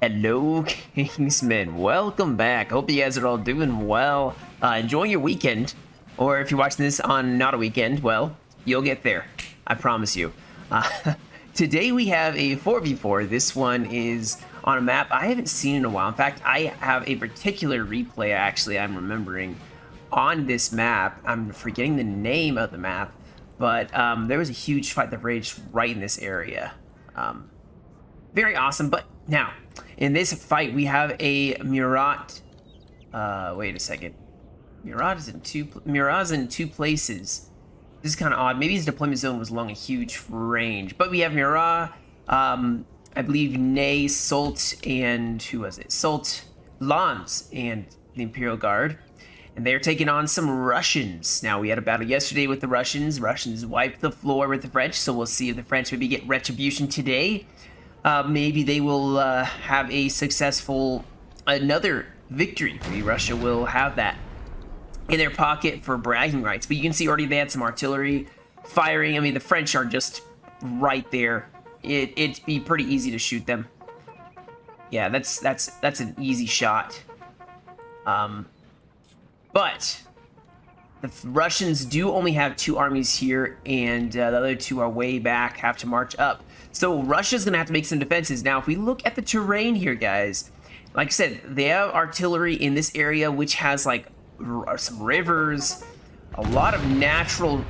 Hello, Kingsmen. Welcome back. Hope you guys are all doing well. Enjoying your weekend. Or if you're watching this on not a weekend, well, you'll get there. I promise you. Today we have a 4v4. This one is on a map I haven't seen in a while. In fact, I have a particular replay I'm remembering on this map. I'm forgetting the name of the map. But there was a huge fight that raged right in this area. Very awesome. But now, in this fight, we have a Murat. Wait a second. Murat's in two places. This is kind of odd. Maybe his deployment zone was along a huge range. But we have Murat, I believe Ney, Salt, and who was it? Salt, Lans, and the Imperial Guard. And they're taking on some Russians. Now, we had a battle yesterday with the Russians. Russians wiped the floor with the French, so we'll see if the French maybe get retribution today. Maybe they will have a successful, another victory. Maybe Russia will have that in their pocket for bragging rights. But you can see already they had some artillery firing. I mean, the French are just right there. It'd be pretty easy to shoot them. Yeah, that's an easy shot. But the Russians do only have two armies here, and the other two are way back, have to march up. So Russia's going to have to make some defenses. Now, if we look at the terrain here, guys, like I said, they have artillery in this area, which has, like, some rivers, a lot of natural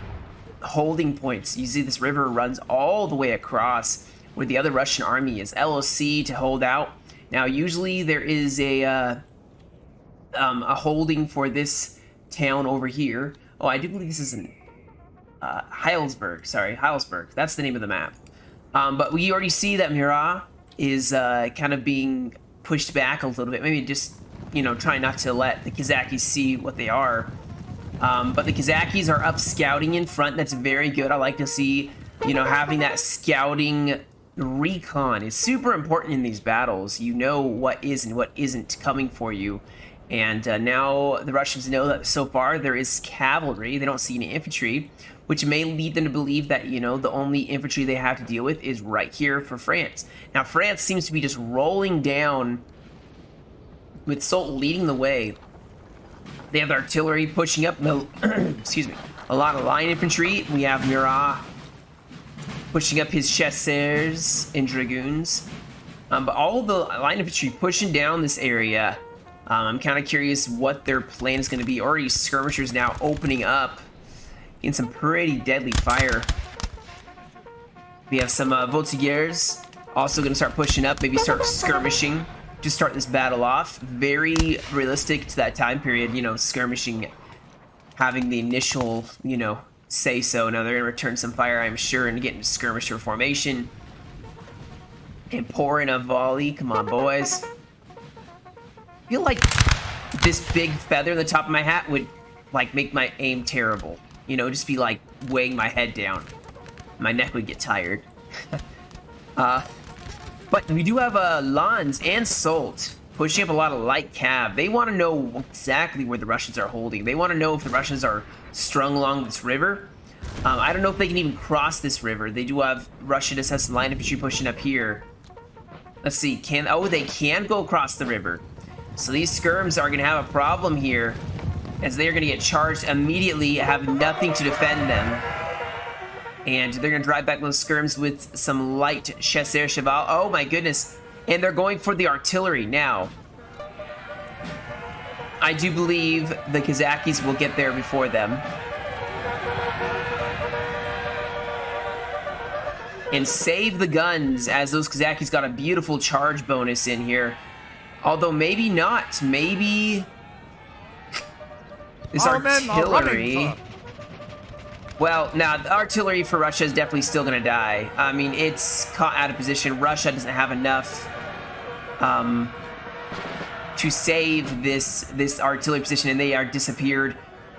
holding points. You see this river runs all the way across where the other Russian army is. LOC to hold out. Now, usually there is a holding for this town over here. Oh, I do believe this is in Heilsberg. Sorry, Heilsberg. That's the name of the map. But we already see that Murat is kind of being pushed back a little bit. Maybe just, you know, trying not to let the Kazakis see what they are. But the Kazakis are up scouting in front. That's very good. I like to see, you know, having that scouting recon is super important in these battles. You know what is and what isn't coming for you. And now the Russians know that so far there is cavalry. They don't see any infantry, which may lead them to believe that, you know, the only infantry they have to deal with is right here for France. Now, France seems to be just rolling down with Solt leading the way. They have the artillery pushing up, excuse me, a lot of line infantry. We have Murat pushing up his chasseurs and dragoons. But all the line infantry pushing down this area. I'm kind of curious what their plan is going to be. Already skirmishers now opening up in some pretty deadly fire. We have some voltigeurs also going to start pushing up, maybe start skirmishing to start this battle off. Very realistic to that time period, you know, skirmishing, having the initial, you know, say so. Now they're going to return some fire, I'm sure, and get into skirmisher formation and pour in a volley. Come on, boys. I feel like this big feather in the top of my hat would, like, make my aim terrible. You know, just be, like, weighing my head down. My neck would get tired. But we do have Lans and Solt pushing up a lot of light cav. They want to know exactly where the Russians are holding. They want to know if the Russians are strung along this river. I don't know if they can even cross this river. They do have, Russia just has some line infantry pushing up here. Let's see, they can go across the river. So these skirms are going to have a problem here, as they are going to get charged immediately, have nothing to defend them. And they're going to drive back those skirms with some light chasseur cheval. Oh my goodness. And they're going for the artillery now. I do believe the Kazakis will get there before them. And save the guns, as those Kazakis got a beautiful charge bonus in here. Although maybe not. Maybe this artillery. Well, now the artillery for Russia is definitely still going to die. I mean, it's caught out of position. Russia doesn't have enough to save this artillery position, and they are disappeared.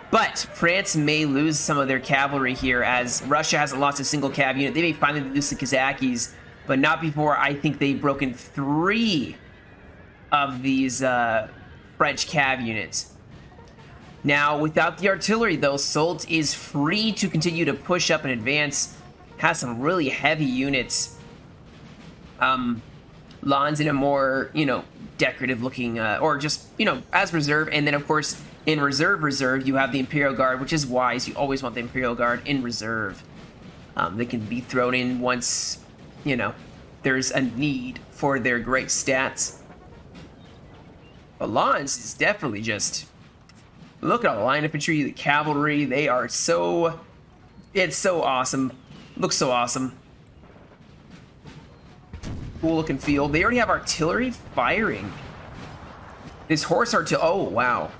But France may lose some of their cavalry here, as Russia hasn't lost a single cav unit. They may finally lose the Kazakis, but not before I think they've broken 3 of these French cav units. Now, without the artillery, though, Solt is free to continue to push up and advance. Has some really heavy units. lawns in a more, you know, decorative looking, or just, you know, as reserve. And then, of course, in reserve, you have the Imperial Guard, which is wise. You always want the Imperial Guard in reserve. They can be thrown in once, you know, there's a need for their great stats. But lawns is definitely just... Look at all the line infantry, the cavalry. They are so... It's so awesome. Looks so awesome. Cool looking field. They already have artillery firing. This horse artillery... Oh, wow.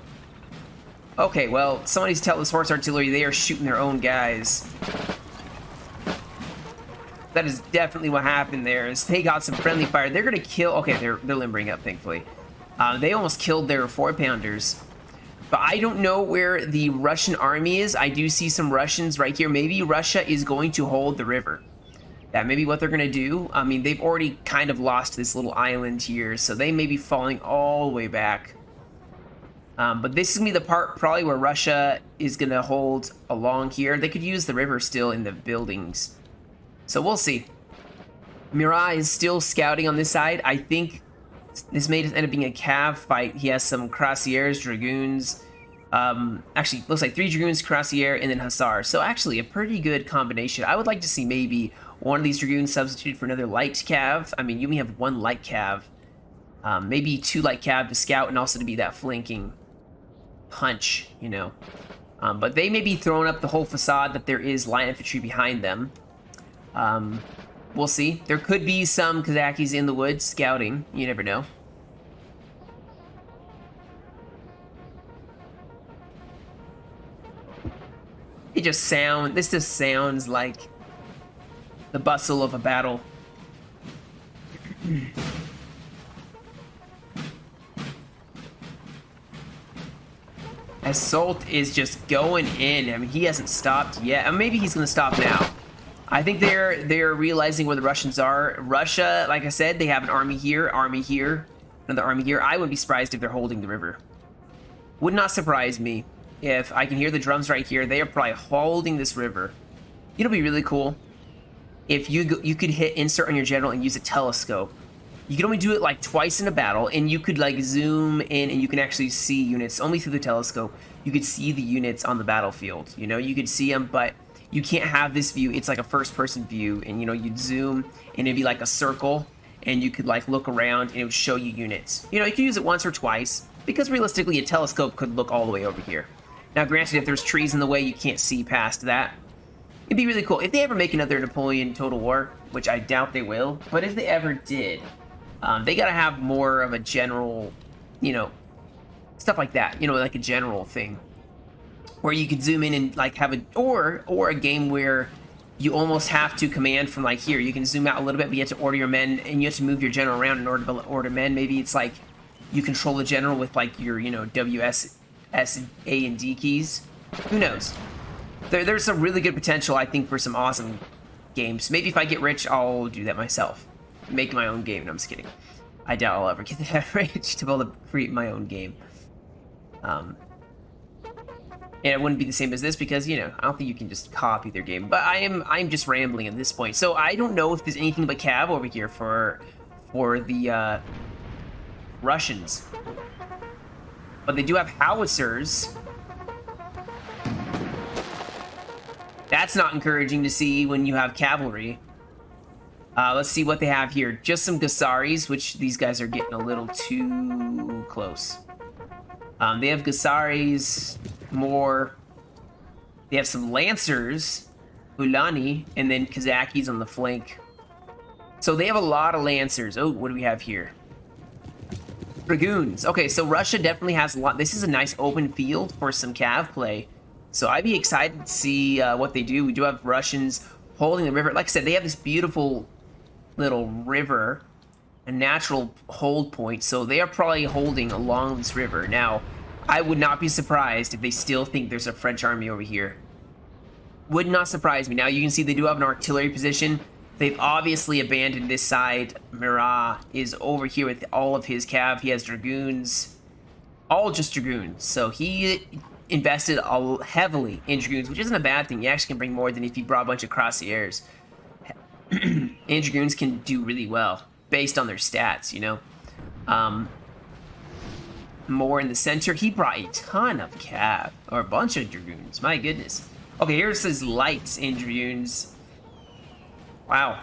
Okay, well, somebody's telling this horse artillery they are shooting their own guys. That is definitely what happened there. Is they got some friendly fire. They're going to kill... Okay, they're limbering up, thankfully. They almost killed their 4-pounders. But I don't know where the Russian army is. I do see some Russians right here. Maybe Russia is going to hold the river. That may be what they're going to do. I mean, they've already kind of lost this little island here, so they may be falling all the way back. But this is going to be the part probably where Russia is going to hold along here. They could use the river still in the buildings. So we'll see. Murat is still scouting on this side. I think this may end up being a cav fight. He has some cuirassiers, dragoons. Actually, looks like 3 dragoons, cuirassier, and then hussar. So actually, a pretty good combination. I would like to see maybe one of these dragoons substituted for another light cav. I mean, you only have 1 light cav. Maybe 2 light cav to scout and also to be that flanking punch, you know. But they may be throwing up the whole facade that there is light infantry behind them. We'll see. There could be some Kazakis in the woods scouting. You never know. It just sounds... This just sounds like the bustle of a battle. Assault is just going in. I mean, he hasn't stopped yet. Maybe he's going to stop now. I think they're realizing where the Russians are. Russia, like I said, they have an army here, another army here. I wouldn't be surprised if they're holding the river. Would not surprise me if I can hear the drums right here. They are probably holding this river. It'll be really cool if you could hit insert on your general and use a telescope. You can only do it like twice in a battle, and you could like zoom in and you can actually see units only through the telescope. You could see the units on the battlefield. You know, you could see them, but you can't have this view. It's like a first-person view, and you know, you'd zoom, and it'd be like a circle, and you could like look around, and it would show you units. You know, you could use it once or twice, because realistically, a telescope could look all the way over here. Now, granted, if there's trees in the way, you can't see past that. It'd be really cool if they ever make another Napoleon Total War, which I doubt they will. But if they ever did, they gotta have more of a general, you know, stuff like that. You know, like a general thing, where you could zoom in and like have a or a game where you almost have to command from like here. You can zoom out a little bit, but you have to order your men, and you have to move your general around in order to order men. Maybe it's like you control the general with like your, you know, WS, S, A, and D keys. Who knows? There's some really good potential, I think, for some awesome games. Maybe if I get rich, I'll do that myself. Make my own game. No, I'm just kidding. I doubt I'll ever get that rich to be able to create my own game. And it wouldn't be the same as this because, you know, I don't think you can just copy their game. But I'm just rambling at this point. So I don't know if there's anything but cav over here for the Russians. But they do have howitzers. That's not encouraging to see when you have cavalry. Let's see what they have here. Just some Gussaris, which these guys are getting a little too close. They have Gussaris, more. They have some Lancers, Ulani, and then Kazakis on the flank. So they have a lot of Lancers. Oh, what do we have here? Dragoons. Okay, so Russia definitely has a lot. This is a nice open field for some cav play. So I'd be excited to see what they do. We do have Russians holding the river. Like I said, they have this beautiful little river, a natural hold point. So they are probably holding along this river. Now, I would not be surprised if they still think there's a French army over here. Would not surprise me. Now, you can see they do have an artillery position. They've obviously abandoned this side. Murat is over here with all of his cav. He has dragoons. All just dragoons. So he invested heavily in dragoons, which isn't a bad thing. You actually can bring more than if you brought a bunch of cuirassiers. And dragoons can do really well. based on their stats, you know. More in the center. He brought a ton of cav, or a bunch of dragoons. My goodness. Okay, here's his lights in dragoons. Wow.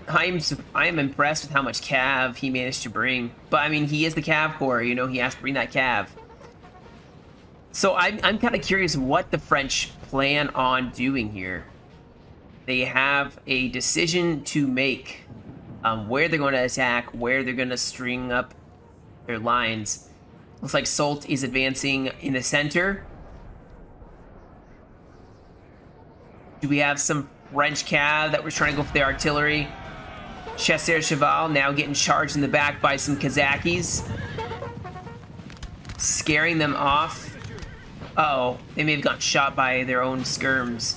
I am impressed with how much cav he managed to bring. But I mean, he is the cav corps, you know, he has to bring that cav. So I'm kind of curious what the French plan on doing here. They have a decision to make, where they're going to attack, where they're going to string up their lines. Looks like Soult is advancing in the center. Do we have some French cav that was trying to go for the artillery? Chasseur Cheval now getting charged in the back by some Kazakis. Scaring them off. Uh-oh, they may have gotten shot by their own skirms.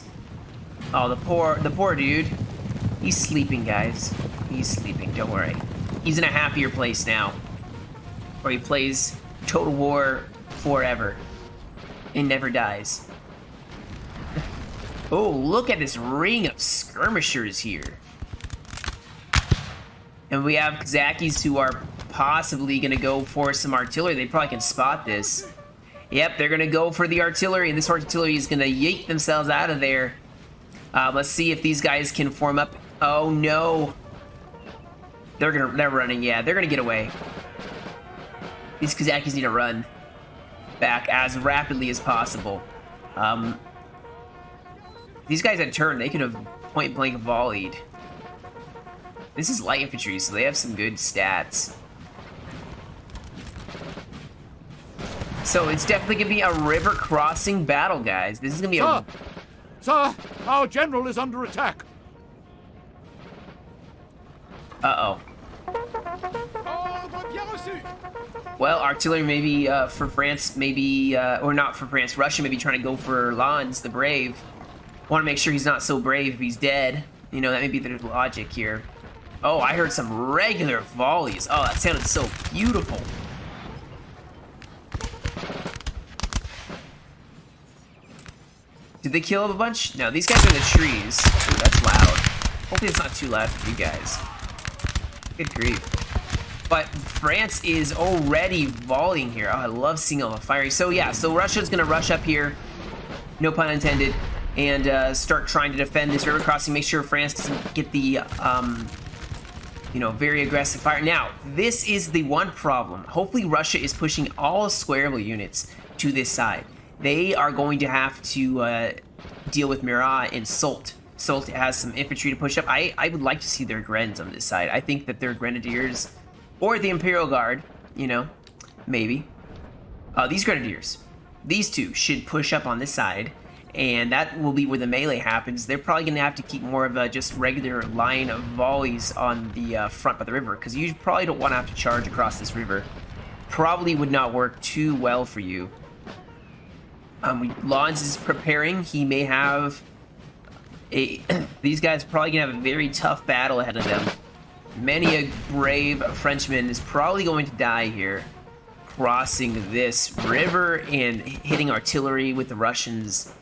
Oh, the poor dude. He's sleeping, guys. He's sleeping, don't worry. He's in a happier place now, where he plays Total War forever and never dies. Oh, look at this ring of skirmishers here. And we have Kazakis who are possibly going to go for some artillery. They probably can spot this. Yep, they're going to go for the artillery, and this artillery is going to yeet themselves out of there. Let's see if these guys can form up. Oh, no. They're running, yeah. They're going to get away. These Kazakis need to run back as rapidly as possible. These guys had turned. They could have point-blank volleyed. This is light infantry, so they have some good stats. So it's definitely going to be a river crossing battle, guys. This is going to be a... Sir, our general is under attack. Uh-oh. Well, artillery maybe for France, maybe, or not for France, Russia may be trying to go for Lens, the brave. Want to make sure he's not so brave if he's dead. You know, that may be the logic here. Oh, I heard some regular volleys. Oh, that sounded so beautiful. Did they kill up a bunch? No, these guys are in the trees. Ooh, that's loud. Hopefully it's not too loud for you guys. Good grief. But France is already volleying here. Oh, I love seeing all the firing. So yeah, so Russia's gonna rush up here, no pun intended, and start trying to defend this river crossing. Make sure France doesn't get the, you know, very aggressive fire. Now, this is the one problem. Hopefully Russia is pushing all squareable units to this side. They are going to have to deal with Murat and Soult. Soult has some infantry to push up. I would like to see their Grens on this side. I think that their Grenadiers, or the Imperial Guard, you know, maybe. These Grenadiers, these two should push up on this side, and that will be where the melee happens. They're probably going to have to keep more of a just regular line of volleys on the front by the river, because you probably don't want to have to charge across this river. Probably would not work too well for you. Lens is preparing. He may have a... These guys are probably going to have a very tough battle ahead of them. Many a brave Frenchman is probably going to die here, crossing this river and hitting artillery with the Russians.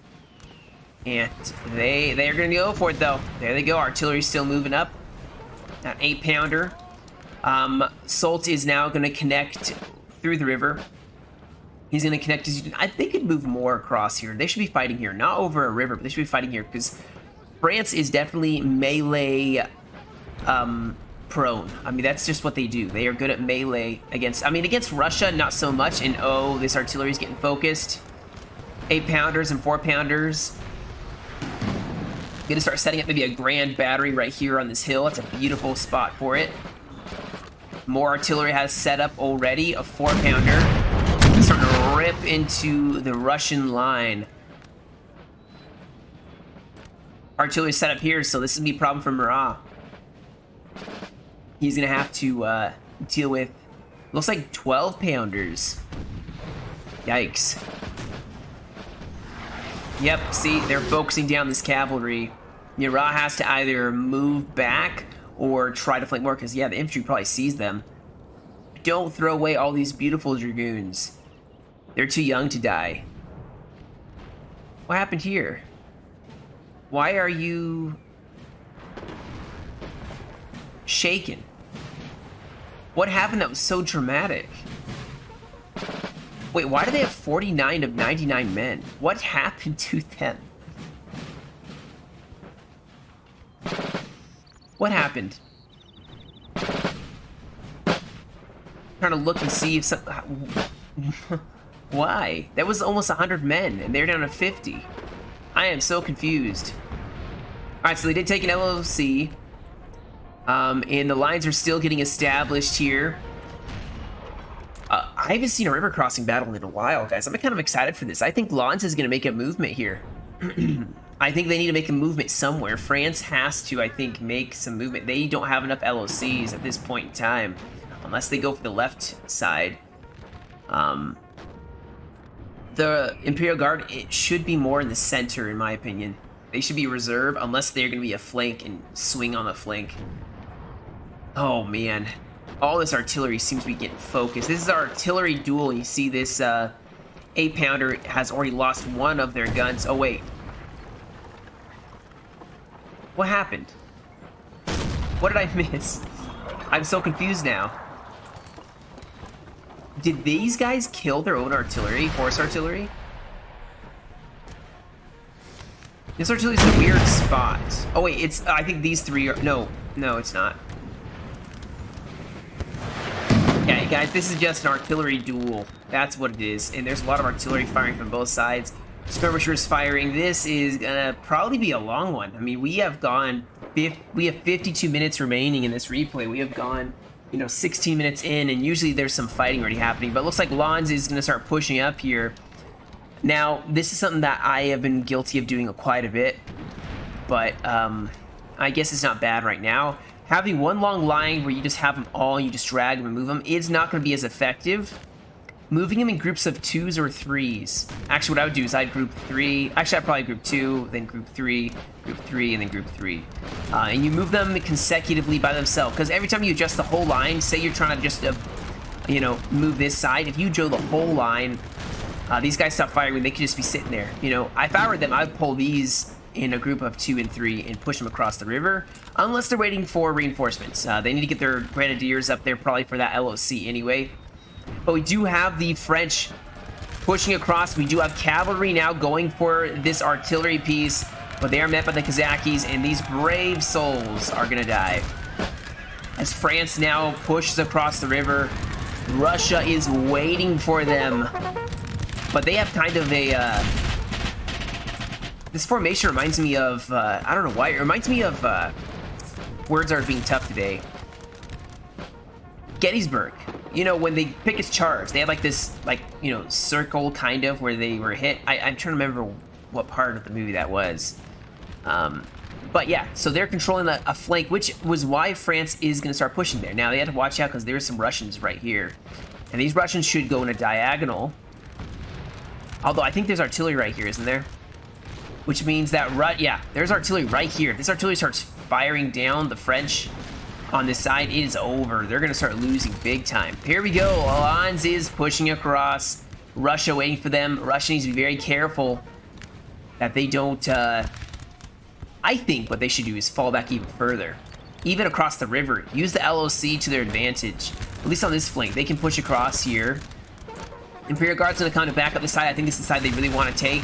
And they are going to go for it, though. There they go. Artillery's still moving up. That 8-pounder. Soult is now going to connect through the river. He's going to connect his... I think they could move more across here. They should be fighting here. Not over a river, but they should be fighting here, because France is definitely melee prone. I mean, that's just what they do. They are good at melee against... I mean, against Russia, not so much. And, oh, this artillery is getting focused. 8-pounders and 4-pounders. Gonna start setting up maybe a grand battery right here on this hill. That's a beautiful spot for it. More artillery has set up already. A 4-pounder. Starting to rip into the Russian line. Artillery set up here, so this is gonna be a problem for Murat. He's gonna have to deal with, looks like 12-pounders. Yikes. Yep, see, they're focusing down this cavalry. Murat has to either move back or try to flank more, because, yeah, the infantry probably sees them. Don't throw away all these beautiful dragoons. They're too young to die. What happened here? Why are you shaken? What happened that was so dramatic? Wait, why do they have 49 of 99 men? What happened to them? What happened? Trying to look and see if some... Why? That was almost 100 men, and they're down to 50. I am so confused. Alright, so they did take an LOC. And the lines are still getting established here. I haven't seen a river crossing battle in a while, guys. I'm kind of excited for this. I think Lens is going to make a movement here. I think they need to make a movement somewhere. France has to, I think, make some movement. They don't have enough LOCs at this point in time, unless they go for the left side. The Imperial Guard, it should be more in the center, in my opinion. They should be reserve, unless they're going to be a flank and swing on the flank. Oh, man. All this artillery seems to be getting focused. This is our artillery duel. You see this 8-pounder has already lost one of their guns. Oh, wait. What happened? What did I miss? I'm so confused now. Did these guys kill their own artillery? Horse artillery? This artillery's in a weird spot. Oh, wait, it's... I think these three are... No, it's not. Yeah, guys, this is just an artillery duel. That's what it is. And there's a lot of artillery firing from both sides. Skirmishers firing. This is gonna probably be a long one. I mean, we have 52 minutes remaining in this replay. We have gone, 16 minutes in, and usually there's some fighting already happening. But it looks like Lens is gonna start pushing up here. Now, this is something that I have been guilty of doing quite a bit. But, I guess it's not bad right now. Having one long line where you just have them all, you just drag them and move them, is not going to be as effective. Moving them in groups of 2s or 3s. Actually, what I would do is I'd group 3. Actually, I'd probably group 2, then group 3, and then group 3. And you move them consecutively by themselves. Because every time you adjust the whole line, say you're trying to just, move this side. If you draw the whole line, these guys stop firing, they could just be sitting there. If I were them, I'd pull these in a group of 2 and 3 and push them across the river, unless they're waiting for reinforcements. They need to get their grenadiers up there probably for that LOC anyway. But we do have the French pushing across. We do have cavalry now going for this artillery piece, but they are met by the Kazakhs, and these brave souls are gonna die. As France now pushes across the river, Russia is waiting for them, but they have kind of a this formation reminds me of, I don't know why, it reminds me of, words are being tough today. Gettysburg. When they pick its charge, they had like this, circle kind of where they were hit. I'm trying to remember what part of the movie that was. But yeah, so they're controlling a flank, which was why France is going to start pushing there. Now, they have to watch out because there's some Russians right here. And these Russians should go in a diagonal. Although, I think there's artillery right here, isn't there? Which means that, yeah, there's artillery right here. If this artillery starts firing down the French on this side, it is over. They're going to start losing big time. Here we go. Lens is pushing across. Russia waiting for them. Russia needs to be very careful that they don't, I think what they should do is fall back even further. Even across the river. Use the LOC to their advantage. At least on this flank. They can push across here. Imperial Guard's going to come to back up the side. I think this is the side they really want to take.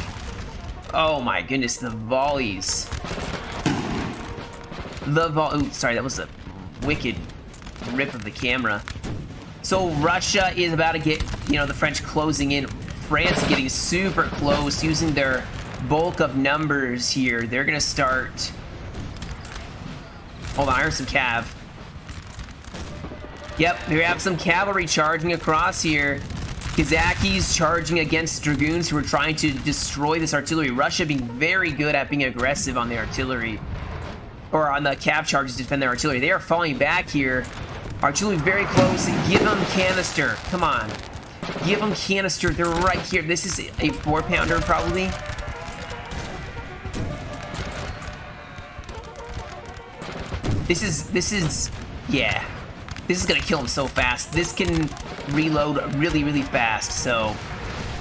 Oh my goodness, the volleys. Ooh, sorry, that was a wicked rip of the camera. So Russia is about to get, the French closing in. France getting super close, using their bulk of numbers here. They're gonna start... Hold on, here's some cav. Yep, we have some cavalry charging across here. Kazakhs charging against dragoons who are trying to destroy this artillery. Russia being very good at being aggressive on the artillery. Or on the cav charges to defend their artillery. They are falling back here. Artillery very close. Give them canister. Come on. Give them canister. They're right here. This is a 4-pounder probably. This is, yeah. This is gonna kill him so fast. This can reload really, really fast, so...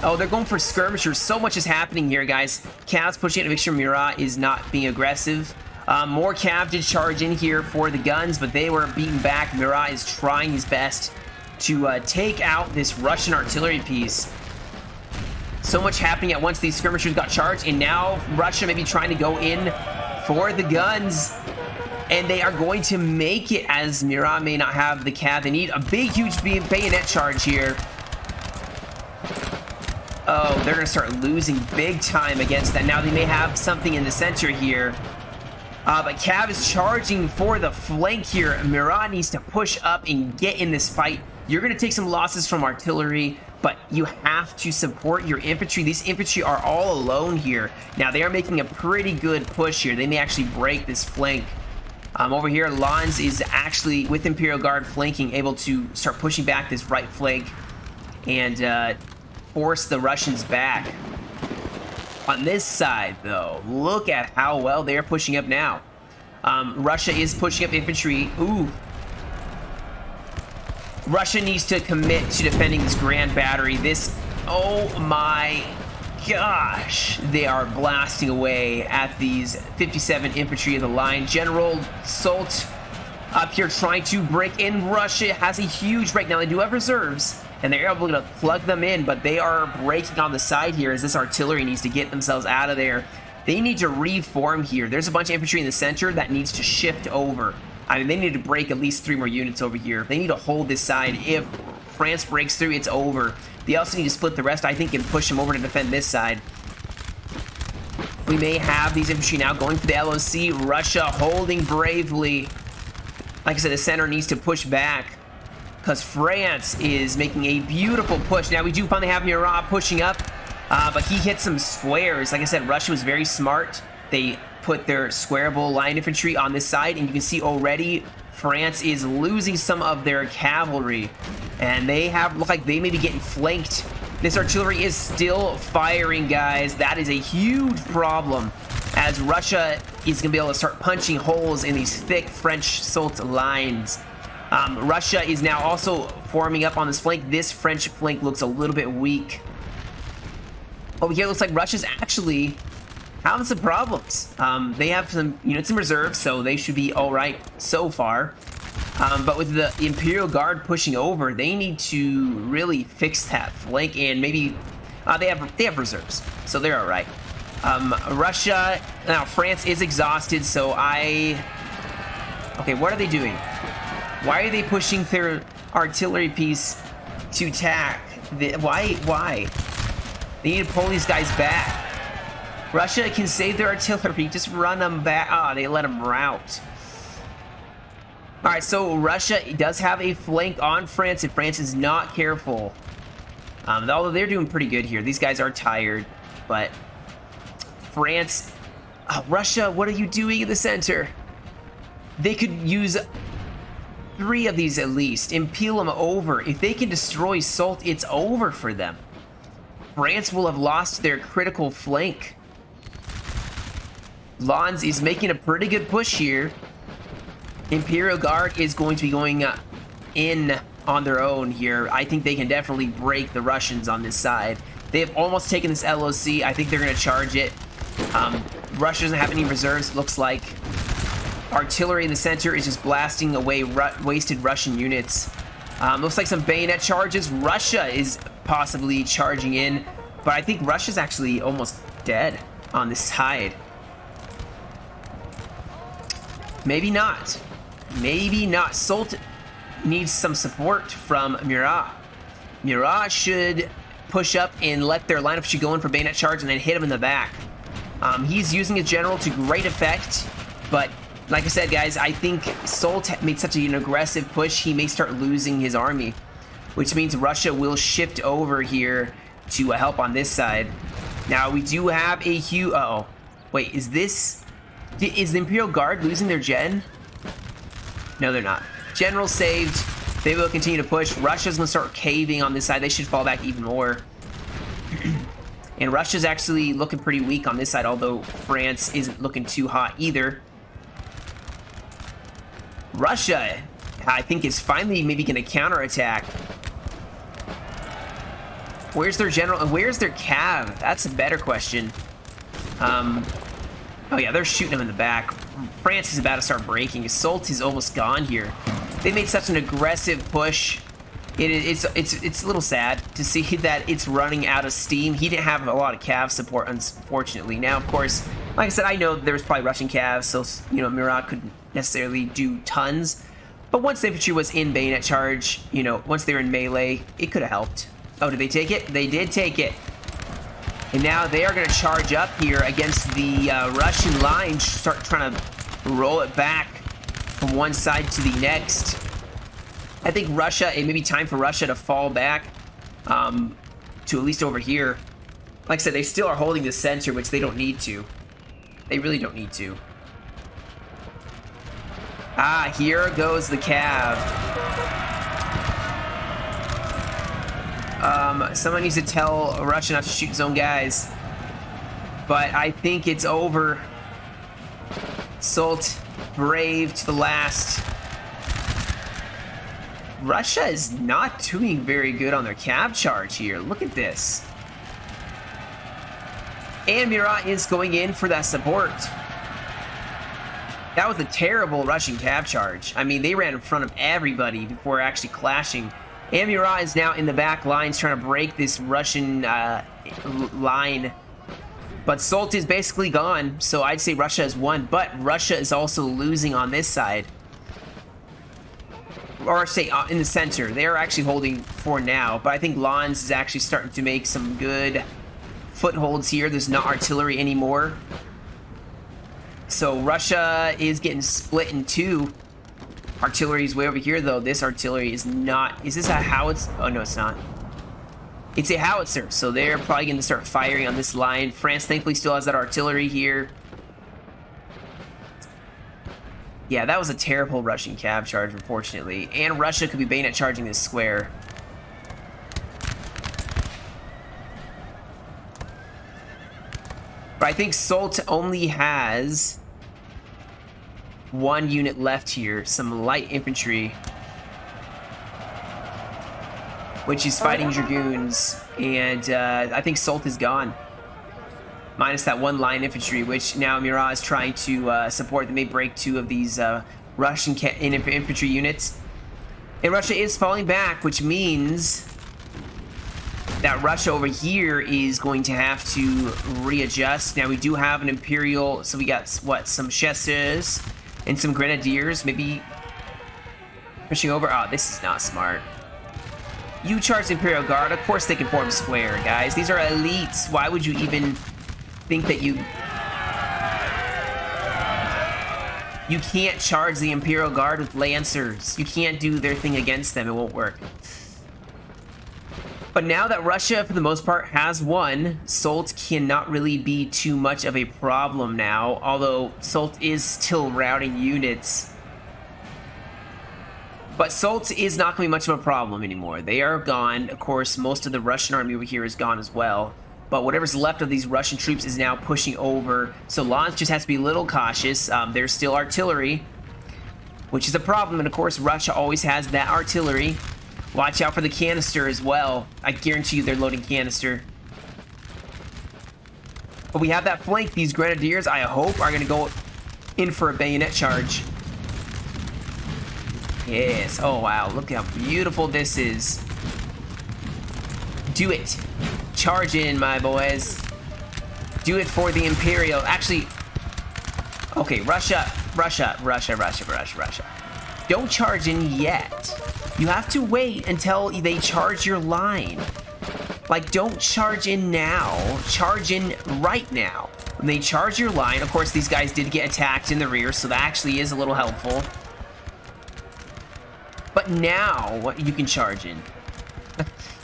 Oh, they're going for skirmishers. So much is happening here, guys. Cavs pushing it to make sure Murat is not being aggressive. More Cav did charge in here for the guns, but they were beaten back. Murat is trying his best to take out this Russian artillery piece. So much happening at once. These skirmishers got charged, and now Russia may be trying to go in for the guns. And they are going to make it, as Murat may not have the Cav. They need a big, huge bayonet charge here. Oh, they're going to start losing big time against that. Now they may have something in the center here. But Cav is charging for the flank here. Murat needs to push up and get in this fight. You're going to take some losses from artillery, but you have to support your infantry. These infantry are all alone here. Now they are making a pretty good push here. They may actually break this flank. Over here, Lanz is actually, with Imperial Guard flanking, able to start pushing back this right flank and force the Russians back. On this side, though, look at how well they're pushing up now. Russia is pushing up infantry. Ooh. Russia needs to commit to defending this Grand Battery. This, oh my gosh. They are blasting away at these 57 infantry of the line. General Solt up here trying to break in. Russia has a huge break. Now they do have reserves, and they're able to plug them in, but they are breaking on the side here as this artillery needs to get themselves out of there. They need to reform here. There's a bunch of infantry in the center that needs to shift over. I mean, they need to break at least 3 more units over here. They need to hold this side. If France breaks through, it's over. They also need to split the rest, I think, and push them over to defend this side. We may have these infantry now going for the LOC. Russia holding bravely. Like I said, the center needs to push back because France is making a beautiful push. Now, we do finally have Murat pushing up, but he hit some squares. Like I said, Russia was very smart. They put their squareable line infantry on this side, and you can see already France is losing some of their cavalry, and they look like they may be getting flanked. This artillery is still firing, guys. That is a huge problem, as Russia is going to be able to start punching holes in these thick French Solt lines. Russia is now also forming up on this flank. This French flank looks a little bit weak. Over here, it looks like Russia's actually having some problems. They have some units in reserve, so they should be all right so far. But with the Imperial Guard pushing over, they need to really fix that flank, and maybe they have reserves, so they're all right. Russia, now France is exhausted, so okay, what are they doing? Why are they pushing their artillery piece to attack? Why? They need to pull these guys back. Russia can save their artillery. Just run them back. Ah, they let them rout. All right, so Russia does have a flank on France, and France is not careful. Although they're doing pretty good here. These guys are tired, but France... Russia, what are you doing in the center? They could use 3 of these at least and peel them over. If they can destroy Solt, it's over for them. France will have lost their critical flank. Lanz is making a pretty good push here. Imperial Guard is going to be going in on their own here. I think they can definitely break the Russians on this side. They have almost taken this LOC. I think they're going to charge it. Russia doesn't have any reserves, it looks like. Artillery in the center is just blasting away wasted Russian units. Looks like some bayonet charges. Russia is possibly charging in, but I think Russia's actually almost dead on this side. Maybe not. Maybe not. Solt needs some support from Murat. Murat should push up and let their line infantry go in for bayonet charge and then hit him in the back. He's using his general to great effect, but like I said, guys, I think Solt made such an aggressive push, he may start losing his army, which means Russia will shift over here to help on this side. Now, we do have a huge... Uh-oh. Wait, is the Imperial Guard losing their gen? No, they're not. General saved. They will continue to push. Russia's going to start caving on this side. They should fall back even more. And Russia's actually looking pretty weak on this side, although France isn't looking too hot either. Russia, I think, is finally maybe going to counterattack. Where's their general and where's their cav? That's a better question. Oh yeah, they're shooting them in the back. France is about to start breaking. Soult is almost gone here. They made such an aggressive push. It's a little sad to see that it's running out of steam. He didn't have a lot of cav support, unfortunately. Now, of course, like I said, I know there was probably Russian calves, so, you know, Murat couldn't necessarily do tons. But once the infantry was in bayonet charge, you know, once they were in melee, it could have helped. Oh, did they take it? They did take it. And now they are going to charge up here against the Russian line, start trying to roll it back from one side to the next. I think Russia, it may be time for Russia to fall back to at least over here. Like I said, they still are holding the center, which they don't need to. They really don't need to. Ah, here goes the cav. Someone needs to tell Russia not to shoot his own guys. But I think it's over. Soult, brave to the last. Russia is not doing very good on their cav charge here. Look at this. And Murat is going in for that support. That was a terrible Russian cav charge. I mean, they ran in front of everybody before actually clashing. And Murat is now in the back lines trying to break this Russian line. But Soult is basically gone, so I'd say Russia has won. But Russia is also losing on this side. Or say in the center. They are actually holding for now. But I think Lons is actually starting to make some good footholds here. There's not artillery anymore. So Russia is getting split in two. Artillery is way over here, though. This artillery is not... Is this a howitzer? Oh, no, it's not. It's a howitzer, so they're probably going to start firing on this line. France, thankfully, still has that artillery here. Yeah, that was a terrible Russian cav charge, unfortunately. And Russia could be bayonet charging this square. But I think Soult only has one unit left here, some light infantry, which is fighting dragoons, and I think Soult is gone. Minus that one line infantry, which now Murat is trying to support. They may break two of these Russian infantry units. And Russia is falling back, which means that Russia over here is going to have to readjust. Now we do have an Imperial, so we got, what, some Chasseurs and some Grenadiers, maybe pushing over. Oh, this is not smart. You charge the Imperial Guard. Of course they can form square, guys. These are elites. Why would you even think that you can't charge the Imperial Guard with Lancers? You can't do their thing against them. It won't work. But now that Russia, for the most part, has won, Soult cannot really be too much of a problem now, although Soult is still routing units. But Soult is not going to be much of a problem anymore. They are gone. Of course, most of the Russian army over here is gone as well. But whatever's left of these Russian troops is now pushing over. So Lons just has to be a little cautious. There's still artillery, which is a problem. And of course, Russia always has that artillery. Watch out for the canister as well. I guarantee you they're loading canister. But we have that flank. These Grenadiers, I hope, are going to go in for a bayonet charge. Yes. Oh, wow. Look how beautiful this is. Do it. Charge in, my boys. Do it for the Imperial. Actually, okay, Russia. Don't charge in yet. You have to wait until they charge your line. Like, don't charge in now. Charge in right now. When they charge your line, of course, these guys did get attacked in the rear, so that actually is a little helpful. But now, you can charge in.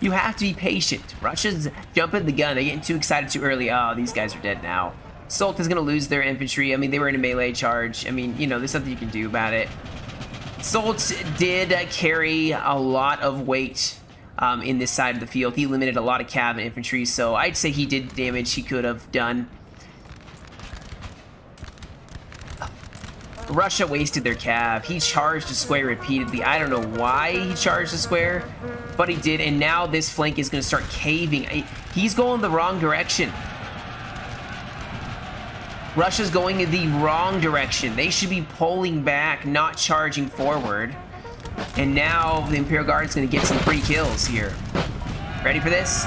You have to be patient. Russia's jumping the gun. They're getting too excited too early. Oh, these guys are dead now. Soult is going to lose their infantry. I mean, they were in a melee charge. I mean, you know, there's nothing you can do about it. Soult did carry a lot of weight in this side of the field. He limited a lot of cav and infantry, so I'd say he did damage he could have done. Russia wasted their cav. He charged a square repeatedly. I don't know why he charged a square, but he did, and now this flank is going to start caving. He's going the wrong direction. Russia's going in the wrong direction. They should be pulling back, not charging forward. And now the Imperial Guard is going to get some free kills here. Ready for this?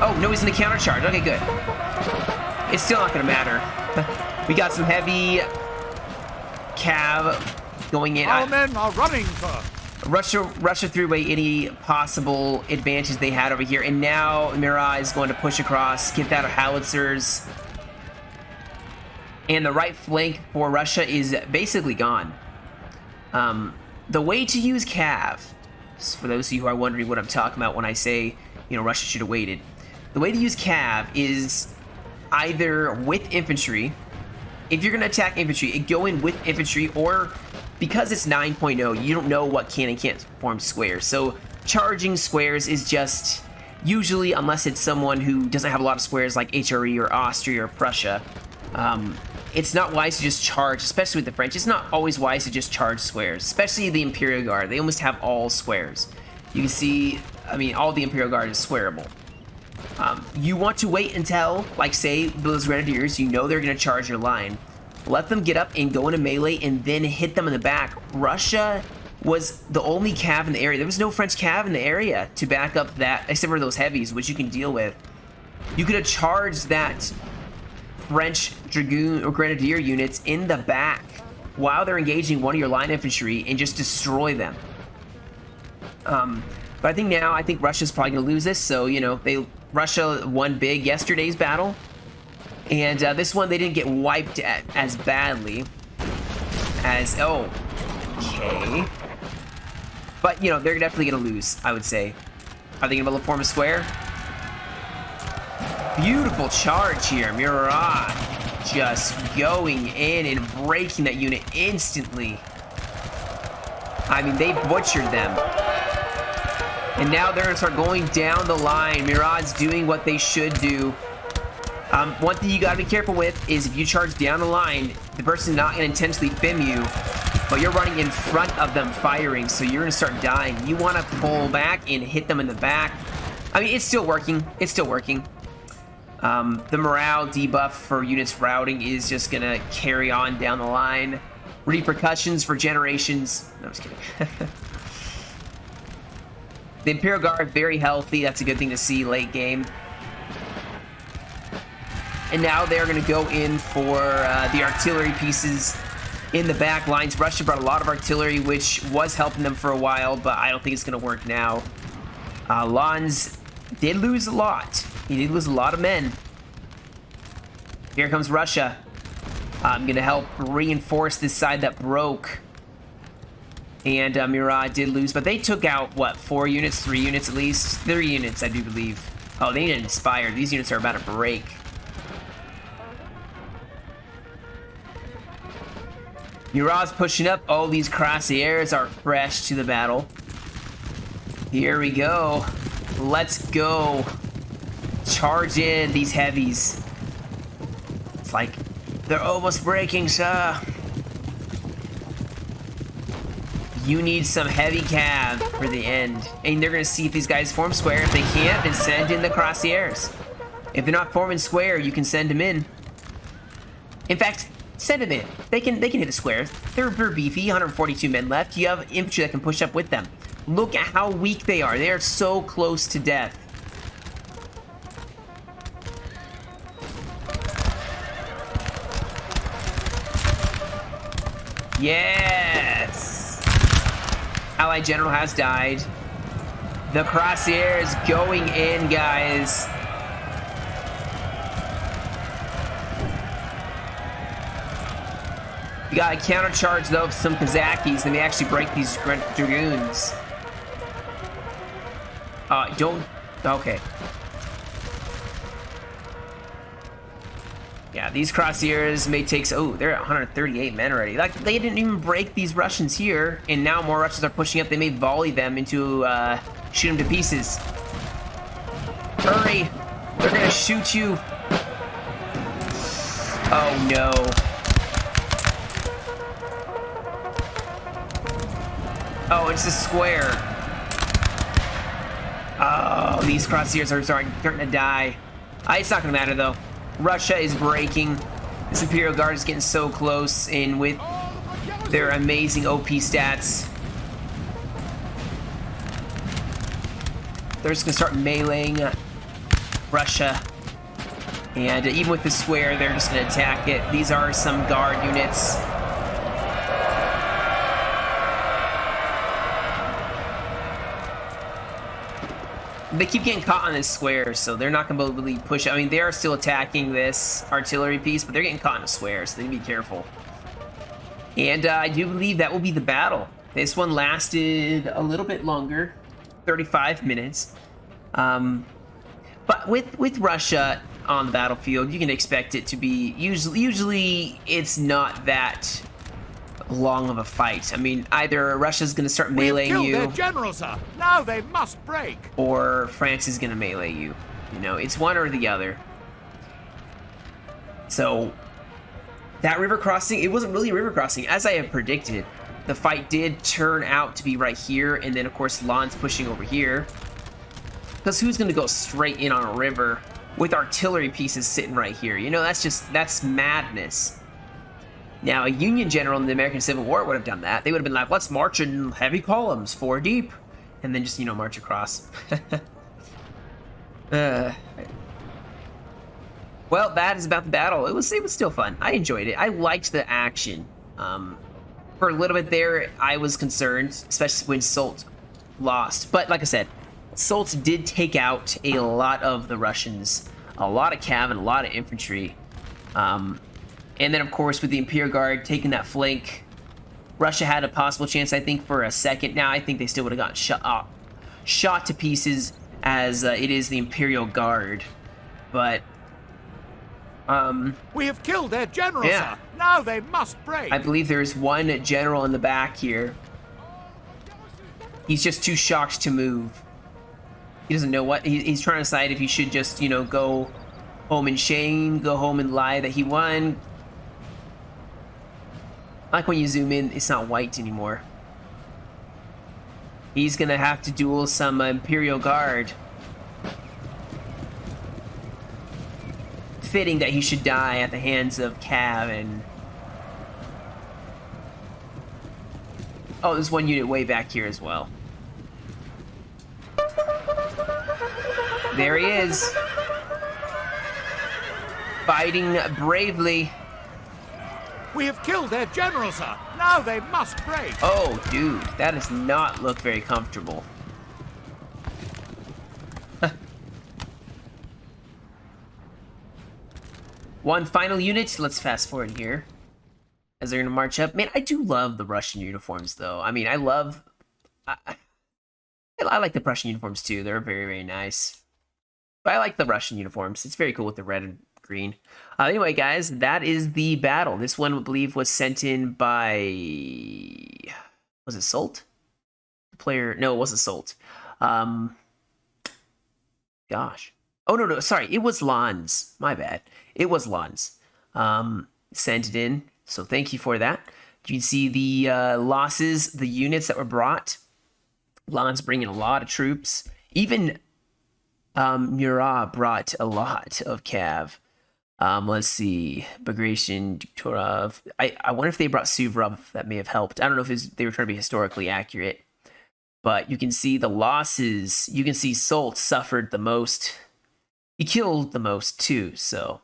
Oh, no, he's in the countercharge. Okay, good. It's still not going to matter. We got some heavy cav going in. Our men are running, sir. Russia threw away any possible advantage they had over here. And now Mirai is going to push across, get that howitzers. And the right flank for Russia is basically gone. The way to use cav, for those of you who are wondering what I'm talking about when I say, you know, Russia should have waited. The way to use cav is either with infantry. If you're going to attack infantry, go in with infantry, or because it's 9.0, you don't know what can and can't form squares. So charging squares is just usually, unless it's someone who doesn't have a lot of squares like HRE or Austria or Prussia, it's not wise to just charge, especially with the French. It's not always wise to just charge squares, especially the Imperial Guard. They almost have all squares. You can see, I mean, all the Imperial Guard is squareable. You want to wait until, like, say, those Grenadiers, you know they're going to charge your line. Let them get up and go into melee and then hit them in the back. Russia was the only cav in the area. There was no French cav in the area to back up that, except for those heavies, which you can deal with. You could have charged that French Dragoon or Grenadier units in the back while they're engaging one of your line infantry and just destroy them. But I think Russia's probably going to lose this. So, you know, Russia won big yesterday's battle. And this one, they didn't get wiped as badly as... Oh, okay. But, you know, they're definitely going to lose, I would say. Are they going to be able to form a square? Beautiful charge here. Murat just going in and breaking that unit instantly. I mean, they butchered them. And now they're going to start going down the line. Murat's doing what they should do. One thing you got to be careful with is if you charge down the line, the person's not going to intentionally FIM you, but you're running in front of them firing, so you're going to start dying. You want to pull back and hit them in the back. I mean, it's still working. It's still working. The morale debuff for units routing is just going to carry on down the line. Repercussions for generations. No, I'm just kidding. The Imperial Guard, very healthy. That's a good thing to see late game. And now they're going to go in for the artillery pieces in the back lines. Russia brought a lot of artillery, which was helping them for a while, but I don't think it's going to work now. Lons did lose a lot. He did lose a lot of men. Here comes Russia. I'm going to help reinforce this side that broke. And Murat did lose, but they took out, what, 4 units, 3 units at least? 3 units, I do believe. Oh, they need an Inspired. These units are about to break. Murat's pushing up. Oh, these Cuirassiers are fresh to the battle. Here we go. Let's go. Charge in these heavies. It's like, they're almost breaking, sir. You need some heavy cav for the end. And they're going to see if these guys form square. If they can't, then send in the Cuirassiers. If they're not forming square, you can send them in. In fact, send them in. They can hit a square. They're beefy, 142 men left. You have infantry that can push up with them. Look at how weak they are. They are so close to death. Yes! Allied general has died. The Cuirassiers going in, guys. You gotta countercharge though some Kazakis, and they actually break these dragoons. Don't. Okay. Yeah, these Cuirassiers may take. Oh, they're at 138 men already. Like, they didn't even break these Russians here, and now more Russians are pushing up. They may volley them into, shoot them to pieces. Hurry! They're gonna shoot you. Oh no. Oh, it's a square. Oh, these Cuirassiers are starting to die. It's not gonna matter though. Russia is breaking. This Imperial Guard is getting so close, and with their amazing OP stats, they're just gonna start meleeing Russia. And even with the square, they're just gonna attack it. These are some guard units. They keep getting caught on this square, so they're not going to really push. I mean, they are still attacking this artillery piece, but they're getting caught in a square, so they need to be careful. And I do believe that will be the battle. This one lasted a little bit longer, 35 minutes. But with Russia on the battlefield, you can expect it to be usually it's not that long of a fight. I mean, either Russia's going to start meleeing you, their general, sir. Now they must break. Or France is going to melee you. You know, it's one or the other. So that river crossing, it wasn't really a river crossing, as I had predicted. The fight did turn out to be right here, and then of course Lan's pushing over here. Because who's going to go straight in on a river with artillery pieces sitting right here? You know, that's madness. Now, a Union general in the American Civil War would have done that. They would have been like, let's march in heavy columns, 4 deep. And then just, you know, march across. Well, that is about the battle. It was still fun. I enjoyed it. I liked the action. For a little bit there, I was concerned, especially when Soult lost. But like I said, Soult did take out a lot of the Russians. A lot of cav and a lot of infantry. And then, of course, with the Imperial Guard taking that flank, Russia had a possible chance, I think, for a second. Now, I think they still would have gotten shot to pieces, as it is the Imperial Guard. But, we have killed their general, yeah. sir. Now they must break. I believe there's one general in the back here. He's just too shocked to move. He doesn't know what... He's trying to decide if he should just, you know, go home in shame, go home and lie that he won. Like when you zoom in, it's not white anymore. He's gonna have to duel some Imperial Guard. Fitting that he should die at the hands of Cav and... Oh, there's one unit way back here as well. There he is. Fighting bravely. We have killed their general, sir. Now they must break. Oh, dude, that does not look very comfortable. One final unit. Let's fast forward here as they're gonna march up. Man, I do love the Russian uniforms, though. I mean, I like the Prussian uniforms too. They're very, very nice. But I like the Russian uniforms. It's very cool with the red and green. Anyway, guys, that is the battle. This one, I believe, was sent in by... Was it Soult? The player... No, it wasn't Soult. Gosh. Oh, no, sorry. It was Lons. My bad. It was Lons. Sent it in. So thank you for that. You can see the losses, the units that were brought. Lons bringing a lot of troops. Even Murat brought a lot of cav. Let's see. Bagration, Duktorov. I wonder if they brought Suvorov. That may have helped. I don't know if they were trying to be historically accurate. But you can see the losses. You can see Soult suffered the most. He killed the most, too. So,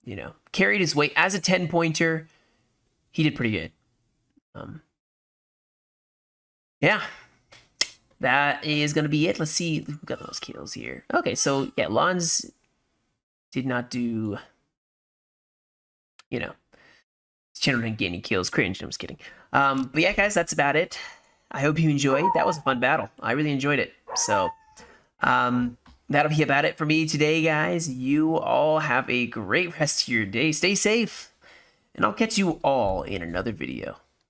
you know, carried his weight. As a 10-pointer, he did pretty good. Yeah. That is going to be it. Let's see who got those kills here. Okay, so, yeah, Lons did not do... You know, channel didn't get any kills. Cringe. I'm just kidding. But yeah, guys, that's about it. I hope you enjoyed. That was a fun battle. I really enjoyed it. So, that'll be about it for me today, guys. You all have a great rest of your day. Stay safe. And I'll catch you all in another video.